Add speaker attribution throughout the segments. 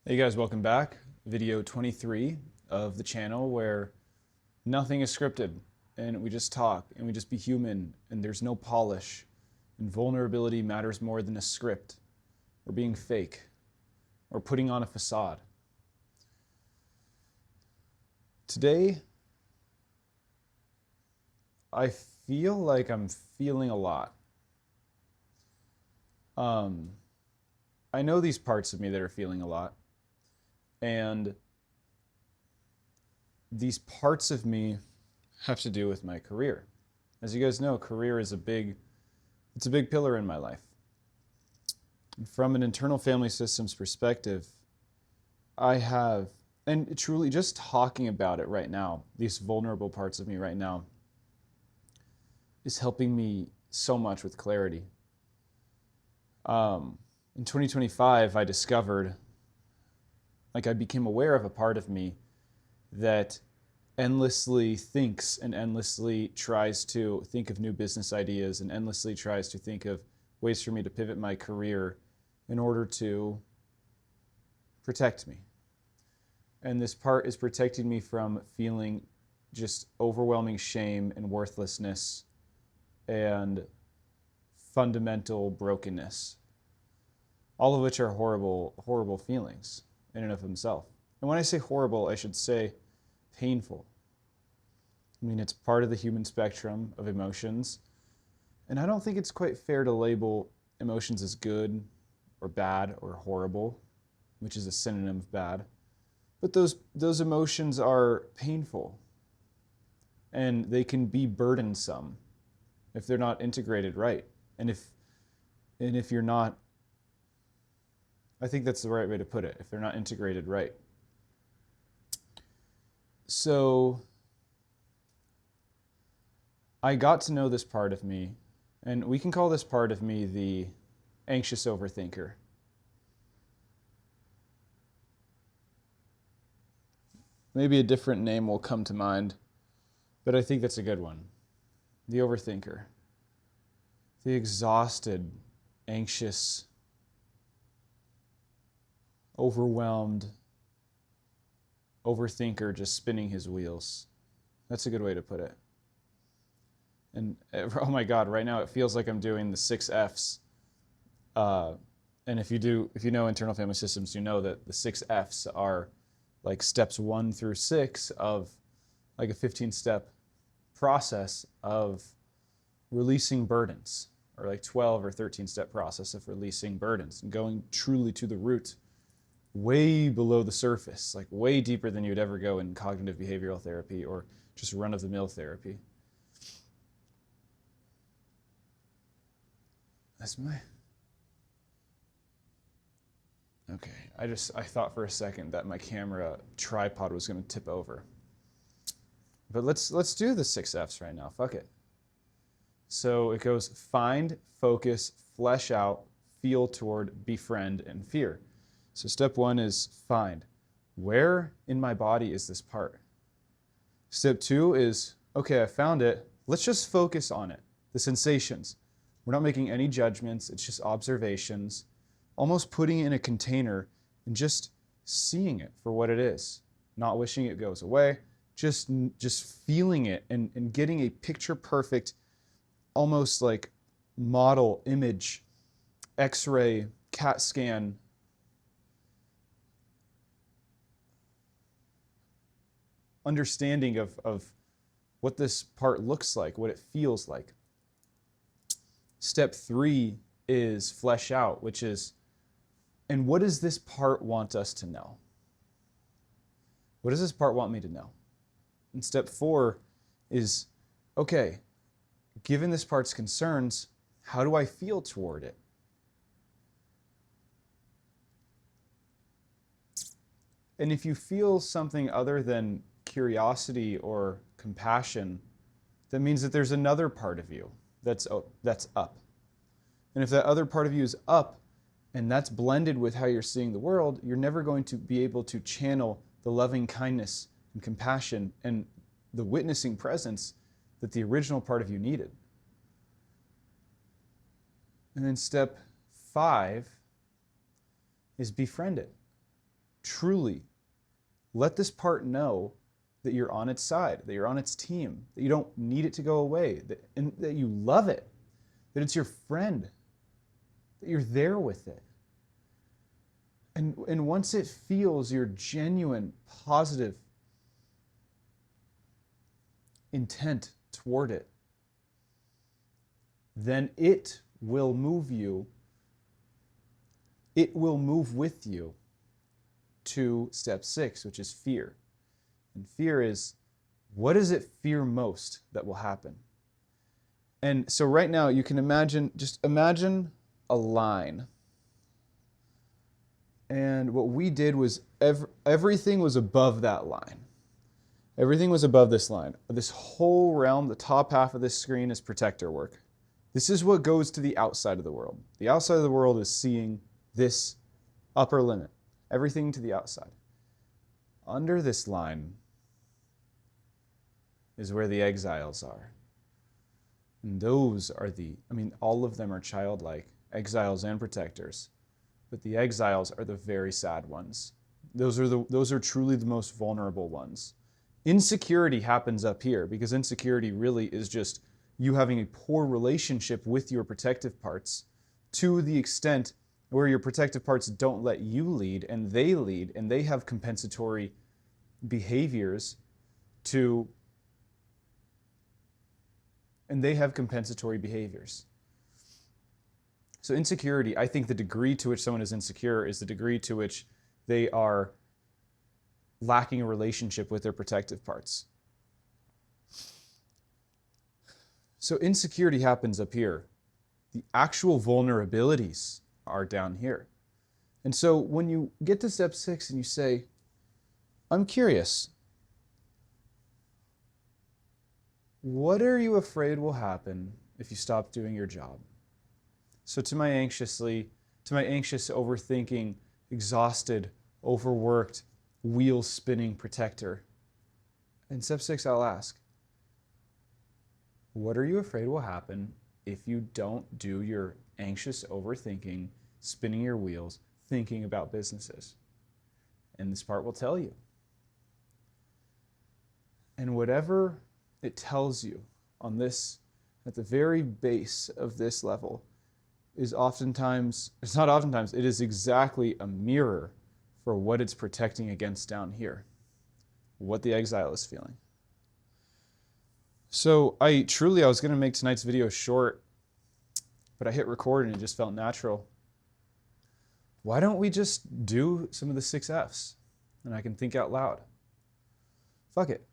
Speaker 1: Hey guys, welcome back. Video 23 of the channel where nothing is scripted and we just talk and we just be human and there's no polish and vulnerability matters more than a script or being fake or putting on a facade. Today, I feel like I'm feeling a lot. I know these parts of me that are feeling a lot. And these parts of me have to do with my career. As you guys know, career is it's a big pillar in my life. And from an internal family systems perspective, I have, and truly just talking about it right now, these vulnerable parts of me right now, is helping me so much with clarity. In 2025, I discovered, I became aware of a part of me that endlessly thinks and endlessly tries to think of new business ideas and endlessly tries to think of ways for me to pivot my career in order to protect me. And this part is protecting me from feeling just overwhelming shame and worthlessness and fundamental brokenness, all of which are horrible, horrible feelings in and of himself. And when I say horrible, I should say painful. I mean, it's part of the human spectrum of emotions. And I don't think it's quite fair to label emotions as good or bad or horrible, which is a synonym of bad. But those emotions are painful. And they can be burdensome if they're not integrated right. And if you're not, I think that's the right way to put it, if they're not integrated right. So I got to know this part of me, and we can call this part of me the anxious overthinker. Maybe a different name will come to mind, but I think that's a good one. The overthinker. The exhausted, anxious, overwhelmed overthinker just spinning his wheels. That's a good way to put it. And oh my God, right now it feels like I'm doing the 6 Fs. And if you know internal family systems, you know that the 6 Fs are like steps 1 through 6 of like a 15-step process of releasing burdens, or like 12 or 13-step process of releasing burdens and going truly to the root, way below the surface, like way deeper than you'd ever go in cognitive behavioral therapy or just run-of-the-mill therapy. That's my... Okay, I thought for a second that my camera tripod was going to tip over. But let's do the 6 Fs right now. Fuck it. So it goes find, focus, flesh out, feel toward, befriend, and fear. So step 1 is find. Where in my body is this part? Step 2 is, okay, I found it. Let's just focus on it. The sensations. We're not making any judgments. It's just observations. Almost putting it in a container and just seeing it for what it is. Not wishing it goes away. Just feeling it and getting a picture perfect, almost like model image, X-ray, CAT scan, understanding of what this part looks like, what it feels like. Step 3 is flesh out, which is, and what does this part want us to know? What does this part want me to know? And step 4 is, okay, given this part's concerns, how do I feel toward it? And if you feel something other than curiosity or compassion, that means that there's another part of you that's up. And if that other part of you is up, and that's blended with how you're seeing the world, you're never going to be able to channel the loving kindness and compassion and the witnessing presence that the original part of you needed. And then step 5 is befriend it. truly let this part know that you're on its side, that you're on its team, that you don't need it to go away, and that you love it, that it's your friend, that you're there with it. And once it feels your genuine, positive intent toward it, then it will move you, it will move with you to step 6, which is fear. And fear is, what does it fear most that will happen? And so right now you can just imagine a line. And what we did was everything was above that line. Everything was above this line. This whole realm, the top half of this screen is protector work. This is what goes to the outside of the world. The outside of the world is seeing this upper limit. Everything to the outside. Under this line is where the exiles are. And those are all of them are childlike, exiles and protectors. But the exiles are the very sad ones. Those are truly the most vulnerable ones. Insecurity happens up here because insecurity really is just you having a poor relationship with your protective parts to the extent where your protective parts don't let you lead and they have compensatory behaviors So insecurity, I think the degree to which someone is insecure is the degree to which they are lacking a relationship with their protective parts. So insecurity happens up here. The actual vulnerabilities are down here. And so when you get to step 6 and you say, I'm curious, what are you afraid will happen if you stop doing your job? So to my anxious, overthinking, exhausted, overworked, wheel spinning protector, in step 6 I'll ask, what are you afraid will happen if you don't do your anxious overthinking, spinning your wheels, thinking about businesses? And this part will tell you. And whatever it tells you on this, at the very base of this level, it is exactly a mirror for what it's protecting against down here, what the exile is feeling. So I was going to make tonight's video short, but I hit record and it just felt natural. Why don't we just do some of the 6 Fs and I can think out loud? Fuck it.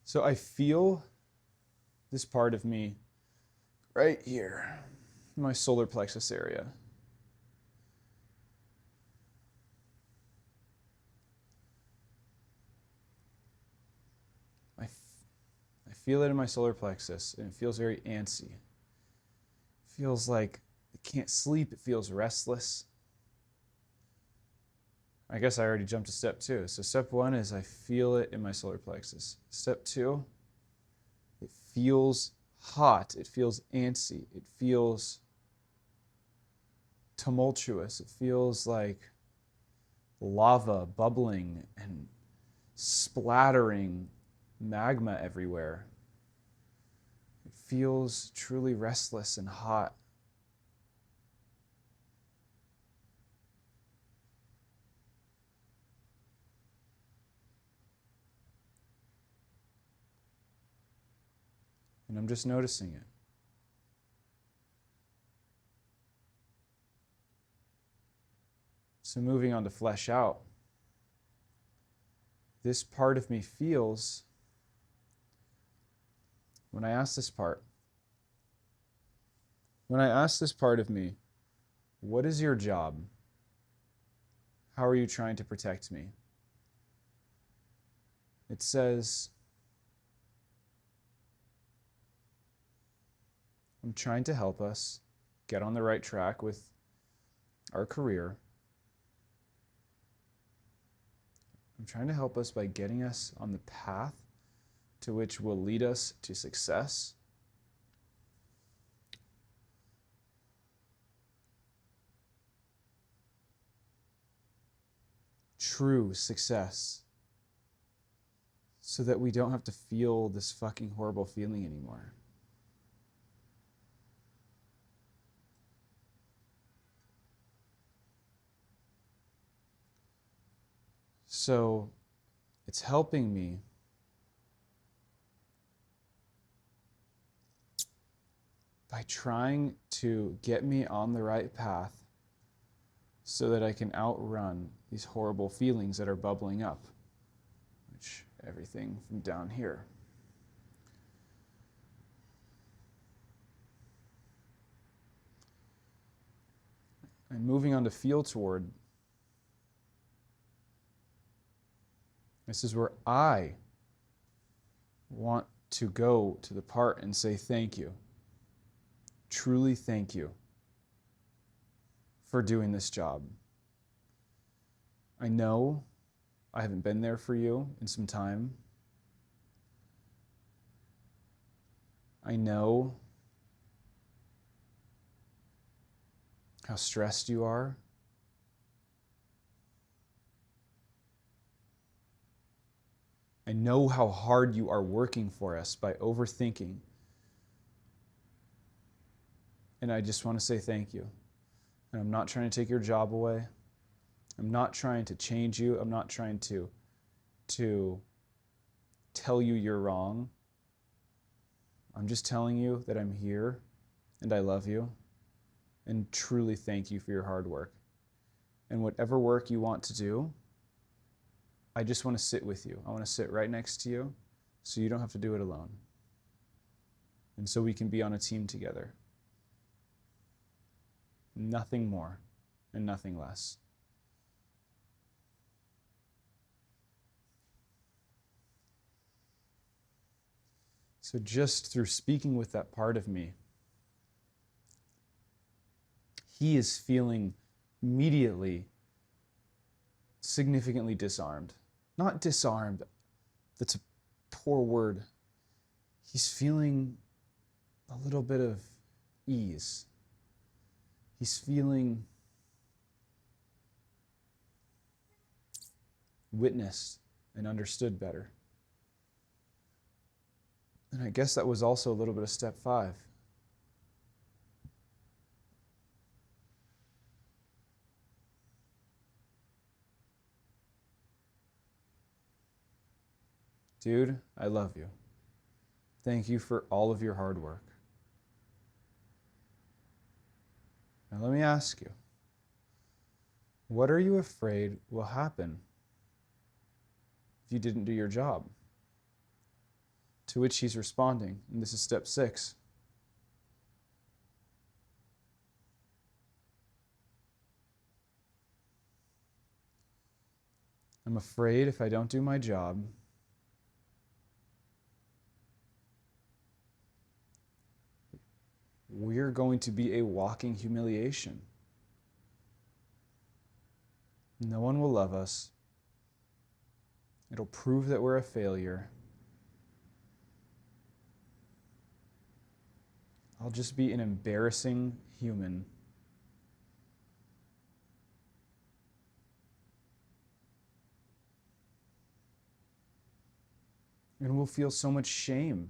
Speaker 1: So I feel this part of me right here, in my solar plexus area. I feel it in my solar plexus, and it feels very antsy. It feels like it can't sleep, it feels restless. I guess I already jumped to step 2. So step 1 is I feel it in my solar plexus. Step 2, it feels hot, it feels antsy, it feels tumultuous, it feels like lava bubbling and splattering magma everywhere. It feels truly restless and hot. And I'm just noticing it. So moving on to flesh out. This part of me feels, when I ask this part of me, what is your job? How are you trying to protect me? It says, I'm trying to help us get on the right track with our career. I'm trying to help us by getting us on the path to which will lead us to success. true success so that we don't have to feel this fucking horrible feeling anymore. So it's helping me by trying to get me on the right path so that I can outrun these horrible feelings that are bubbling up, which everything from down here. And moving on to feel toward, this is where I want to go to the part and say thank you. Truly thank you for doing this job. I know I haven't been there for you in some time. I know how stressed you are. I know how hard you are working for us by overthinking. And I just want to say thank you. And I'm not trying to take your job away. I'm not trying to change you. I'm not trying to tell you you're wrong. I'm just telling you that I'm here and I love you and truly thank you for your hard work. And whatever work you want to do, I just want to sit with you. I want to sit right next to you so you don't have to do it alone. And so we can be on a team together. Nothing more and nothing less. So just through speaking with that part of me, he is feeling immediately significantly disarmed. Not disarmed, that's a poor word. He's feeling a little bit of ease. He's feeling witnessed and understood better. And I guess that was also a little bit of step 5. Dude, I love you. Thank you for all of your hard work. Now let me ask you, what are you afraid will happen if you didn't do your job? To which he's responding, and this is step 6. I'm afraid if I don't do my job, we're going to be a walking humiliation. No one will love us. It'll prove that we're a failure. I'll just be an embarrassing human. And we'll feel so much shame.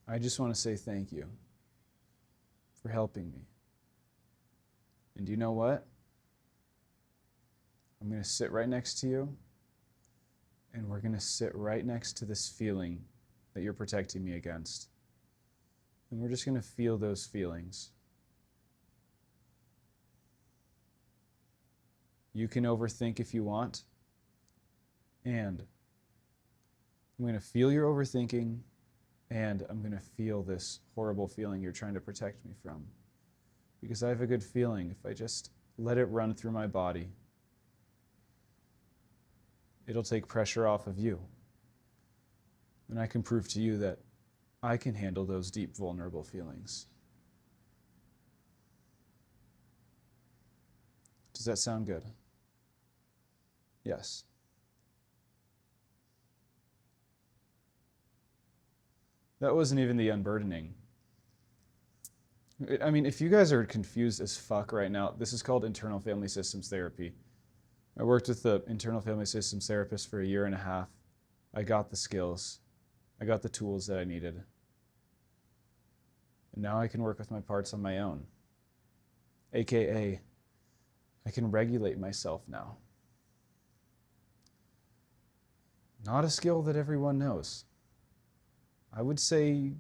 Speaker 1: I just want to say thank you for helping me. And you know what? I'm going to sit right next to you, and we're going to sit right next to this feeling that you're protecting me against. And we're just going to feel those feelings. You can overthink if you want, and I'm going to feel your overthinking, and I'm going to feel this horrible feeling you're trying to protect me from. Because I have a good feeling if I just let it run through my body, it'll take pressure off of you. And I can prove to you that I can handle those deep, vulnerable feelings. Does that sound good? Yes. That wasn't even the unburdening. I mean, if you guys are confused as fuck right now, this is called internal family systems therapy. I worked with the internal family systems therapist for 1.5 years. I got the skills. I got the tools that I needed. And now I can work with my parts on my own. AKA, I can regulate myself now. Not a skill that everyone knows. I would say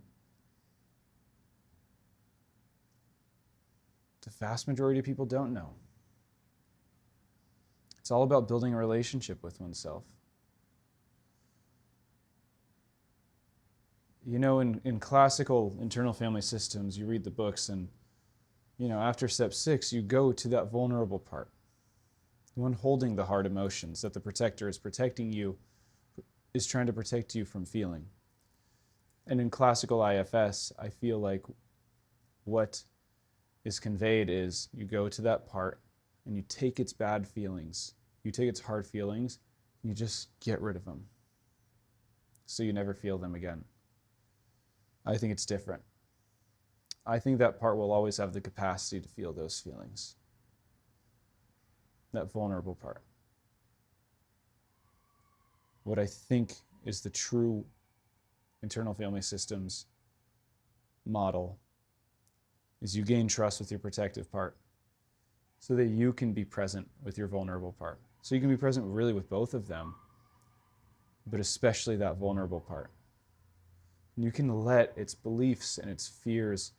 Speaker 1: the vast majority of people don't know. It's all about building a relationship with oneself. You know, in classical internal family systems, you read the books and, you know, after step 6, you go to that vulnerable part. The one holding the hard emotions that the protector is protecting you, is trying to protect you from feeling. And in classical IFS, I feel like what is conveyed is you go to that part and you take its bad feelings, you take its hard feelings, and you just get rid of them so you never feel them again. I think it's different. I think that part will always have the capacity to feel those feelings. That vulnerable part. What I think is the true internal family systems model is you gain trust with your protective part so that you can be present with your vulnerable part. So you can be present really with both of them, but especially that vulnerable part. And you can let its beliefs and its fears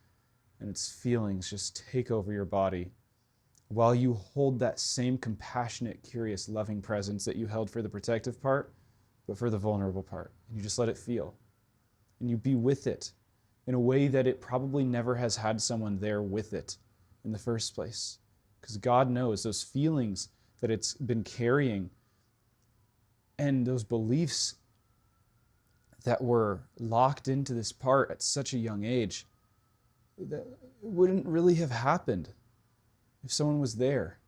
Speaker 1: and its feelings just take over your body while you hold that same compassionate, curious, loving presence that you held for the protective part, but for the vulnerable part. And you just let it feel. And you be with it in a way that it probably never has had someone there with it in the first place. Because God knows those feelings that it's been carrying and those beliefs that were locked into this part at such a young age, that wouldn't really have happened if someone was there.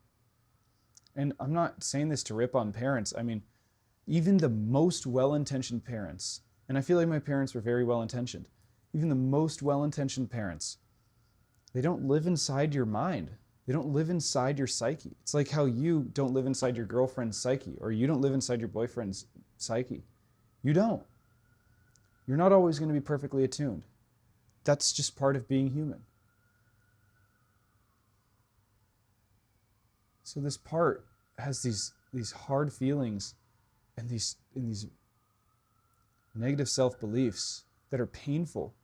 Speaker 1: And I'm not saying this to rip on parents. I mean, even the most well-intentioned parents, and I feel like my parents were very well-intentioned, even the most well-intentioned parents, they don't live inside your mind. They don't live inside your psyche. It's like how you don't live inside your girlfriend's psyche, or you don't live inside your boyfriend's psyche. You don't. You're not always going to be perfectly attuned. That's just part of being human. So this part has these hard feelings and these negative self-beliefs that are painful.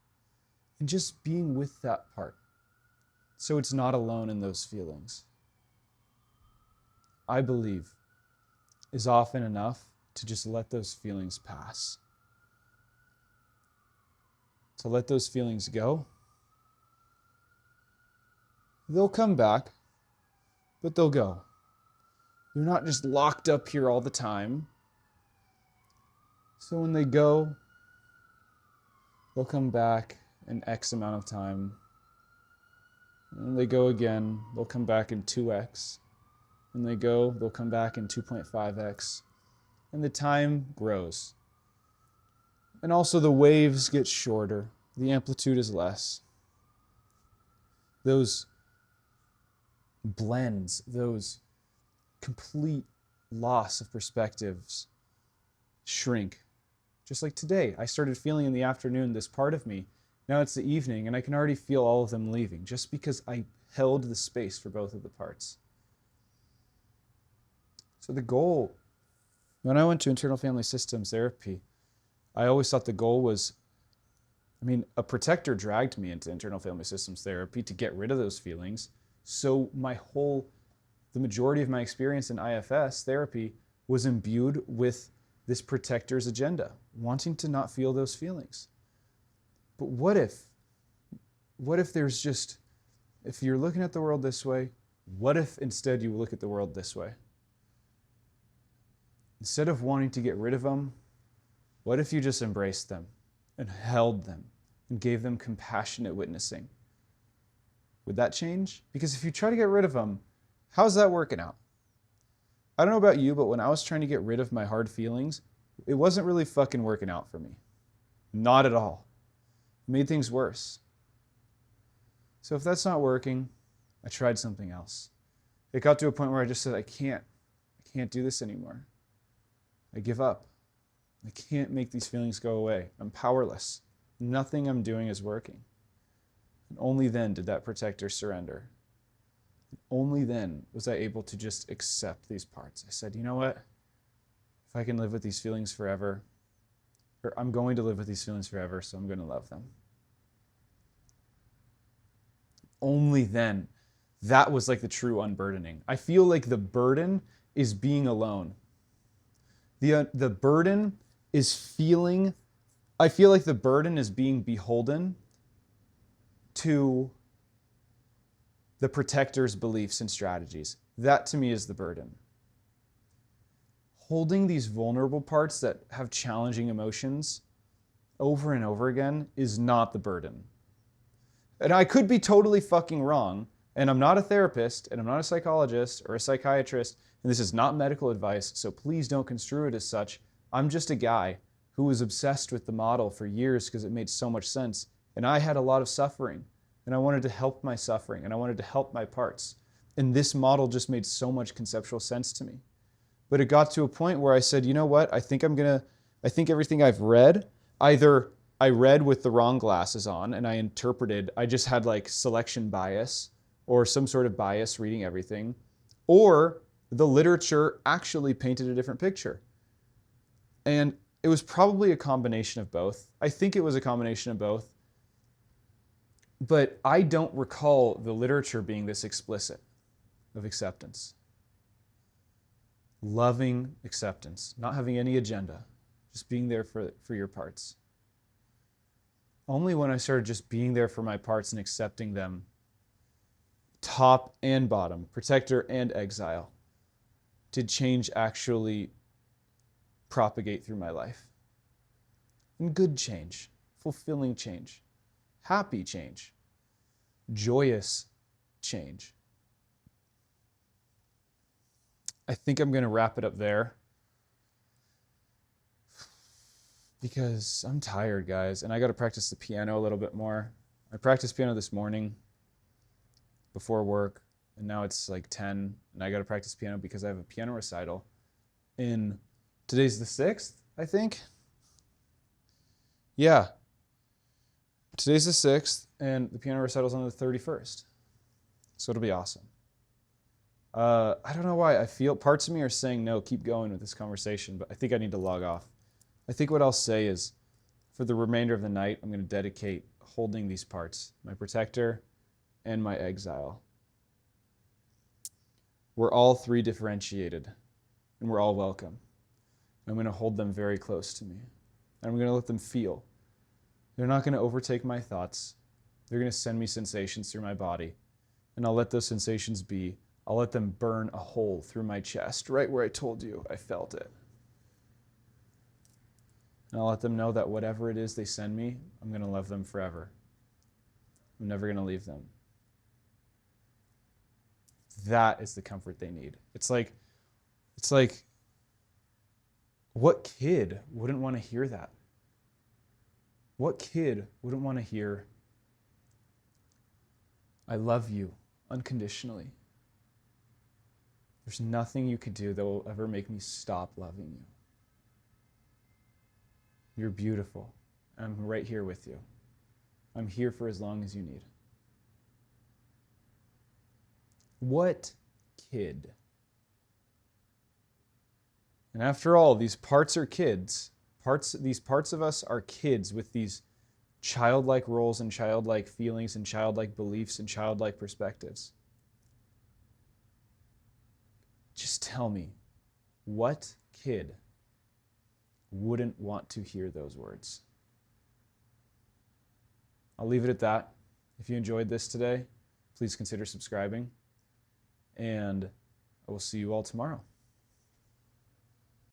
Speaker 1: And just being with that part, so it's not alone in those feelings, I believe, is often enough to just let those feelings pass. To let those feelings go. They'll come back, but they'll go. They're not just locked up here all the time. So when they go, they'll come back in X amount of time. And when they go again, they'll come back in 2x. When they go, they'll come back in 2.5x. And the time grows. And also the waves get shorter. The amplitude is less. Those blends, those complete loss of perspectives shrink. Just like today, I started feeling in the afternoon this part of me. Now it's the evening, and I can already feel all of them leaving, just because I held the space for both of the parts. So the goal, when I went to internal family systems therapy, I always thought the goal was, a protector dragged me into internal family systems therapy to get rid of those feelings. So the majority of my experience in IFS therapy was imbued with this protector's agenda, wanting to not feel those feelings. But what if there's just, if you're looking at the world this way, what if instead you look at the world this way? Instead of wanting to get rid of them, what if you just embraced them and held them and gave them compassionate witnessing, would that change? Because if you try to get rid of them, how's that working out? I don't know about you, but when I was trying to get rid of my hard feelings, it wasn't really fucking working out for me. Not at all. It made things worse. So if that's not working, I tried something else. It got to a point where I just said, I can't do this anymore. I give up. I can't make these feelings go away. I'm powerless. Nothing I'm doing is working. And only then did that protector surrender. And only then was I able to just accept these parts. I said, you know what? If I can live with these feelings forever, or I'm going to live with these feelings forever, so I'm going to love them. Only then. That was like the true unburdening. I feel like the burden is being alone. The burden is feeling, I feel like the burden is being beholden to the protector's beliefs and strategies. That to me is the burden. Holding these vulnerable parts that have challenging emotions over and over again is not the burden. And I could be totally fucking wrong, and I'm not a therapist, and I'm not a psychologist or a psychiatrist, and this is not medical advice, so please don't construe it as such. I'm just a guy who was obsessed with the model for years because it made so much sense, and I had a lot of suffering, and I wanted to help my suffering, and I wanted to help my parts. And this model just made so much conceptual sense to me. But it got to a point where I said, you know what, I think everything I've read, either I read with the wrong glasses on and I interpreted, I just had like selection bias or some sort of bias reading everything, or the literature actually painted a different picture. And it was probably a combination of both. I think it was a combination of both. But I don't recall the literature being this explicit of acceptance. Loving acceptance, not having any agenda, just being there for your parts. Only when I started just being there for my parts and accepting them, top and bottom, protector and exile, did change actually propagate through my life. And good change, fulfilling change, happy change, joyous change. I think I'm going to wrap it up there because I'm tired, guys, and I got to practice the piano a little bit more. I practiced piano this morning before work, and now it's like 10, and I got to practice piano because I have a piano recital in, today's the 6th, I think? Yeah. Today's the 6th, and the piano recital's on the 31st. So it'll be awesome. I don't know why. I feel parts of me are saying no, keep going with this conversation, but I think I need to log off. I think what I'll say is, for the remainder of the night, I'm going to dedicate holding these parts, my protector and my exile. We're all three differentiated, and we're all welcome. I'm going to hold them very close to me, and I'm going to let them feel. They're not going to overtake my thoughts. They're going to send me sensations through my body, and I'll let those sensations be. I'll let them burn a hole through my chest, right where I told you I felt it. And I'll let them know that whatever it is they send me, I'm going to love them forever. I'm never going to leave them. That is the comfort they need. It's like, what kid wouldn't want to hear that? What kid wouldn't want to hear, I love you unconditionally? There's nothing you could do that will ever make me stop loving you. You're beautiful. I'm right here with you. I'm here for as long as you need. What kid? And after all, these parts are kids. These parts of us are kids with these childlike roles and childlike feelings and childlike beliefs and childlike perspectives. Just tell me, what kid wouldn't want to hear those words? I'll leave it at that. If you enjoyed this today, please consider subscribing, and I will see you all tomorrow.